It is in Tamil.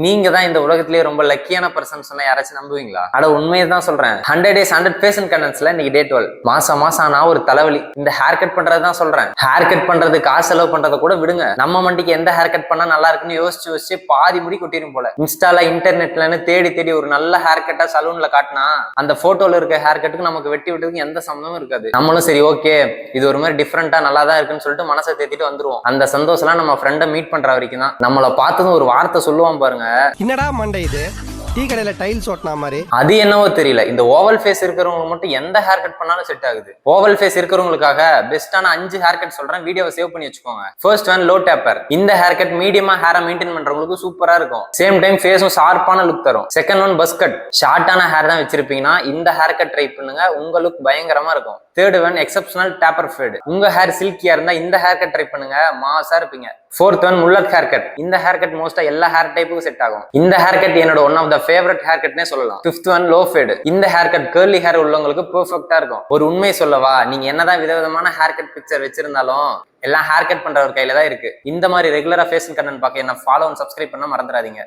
நீங்க தான் இந்த உலகத்திலேயே ரொம்ப லக்கியான பர்சன் சொன்னா யாராச்சும் நம்புவீங்களா? அட உண்மையை தான் சொல்றேன். 100 days 100 பேஷன் கண்டென்ட்ஸ்ல இன்னைக்கு டே 12. மாசம் ஆனா ஒரு தலைவலி. இந்த ஹேர் கட் பண்றது தான் சொல்றேன். ஹேர் கட் பண்றது காசு செலவு பண்றதை கூட விடுங்க. நம்ம மண்டிக்கு எந்த ஹேர் கட் பண்ணா நல்லா இருக்குன்னு யோசிச்சு பாதி முடி கொட்டிரும் போல. இன்ஸ்டால இன்டர்நெட்லன்னு தேடி ஒரு நல்ல ஹேர் கட்டா சலூன்ல காட்டினா அந்த போட்டோல இருக்க ஹேர் கட்டுக்கு நமக்கு வெட்டி விட்டதுக்கு எந்த சம்மந்தமும் இருக்காது. நம்மளும் சரி ஓகே இது ஒரு மாதிரி டிஃப்ரெண்டா நல்லா தான் இருக்குன்னு சொல்லிட்டு மனசை தேத்திட்டு வந்துருவோம். அந்த சந்தோஷம் நம்ம ஃப்ரெண்டை மீட் பண்ற வரைக்கும் தான். நம்மளை பார்த்ததும் ஒரு வார்த்தை சொல்லுவான் பாருங்க, என்னடா மண்டை இது டீ கடையில டைல்ஸ் ஓட்டினா மாதிரி. அது என்னவோ தெரியல, இந்த ஓவல் ஃபேஸ் இருக்கிறவங்க மட்டும் எந்த ஹேர் கட் பண்ணாலும் செட் ஆகுது. ஓவல் ஃபேஸ் இருக்கிறவங்களுக்காக பெஸ்டான 5 ஹேர் கட் சொல்றேன், வீடியோவை சேவ் பண்ணி வச்சுக்கோங்க. First one low taper. இந்த ஹேர் கட் மீடியமா ஹேரை மெயின்டைன் பண்றவங்களுக்கு சூப்பரா இருக்கும். சேம் டைம் ஃபேஸும் ஷார்ப்பான லுக் தரும். Second one buzz cut. ஷார்ட்டான ஹேர் தான் வச்சிருப்பீங்கன்னா இந்த ஹேர் கட் ட்ரை பண்ணுங்க, உங்க லுக் பயங்கரமா இருக்கும். Third one exceptional taper fade. உங்க ஹேர் சில்கியா இருந்தா இந்த ஹேர் கட் ட்ரை பண்ணுங்க, மாசா இருப்பீங்க. Fourth one mullet hair cut. இந்த ஹேர் கட் மோஸ்டா எல்லா ஹேர் டைப்புக்கும் செட் ஆகும். இந்த ஹேர் கட் என்னோட one of the favourite hair கட்னே சொல்லலாம். Fifth one low fade. இந்த ஹேர் கட் கர்லி ஹேர் உள்ளவங்களுக்கு பெர்ஃபெக்ட்டா இருக்கும். ஒரு உண்மை சொல்லவா, நீங்க என்னதான் விதவிதமான ஹேர் கட் பிக்சர் வச்சிருந்தாலும் எல்லாம் ஹேர் கட் பண்ற ஒரு கையில தான் இருக்கு. இந்த மாதிரி ரெகுலரா ஃபேஷன் கண்டென்ட் பார்க்க என்ன ஃபாலோ அண்ட் சப்ஸ்கிரைப் பண்ண மறந்துடாதீங்க.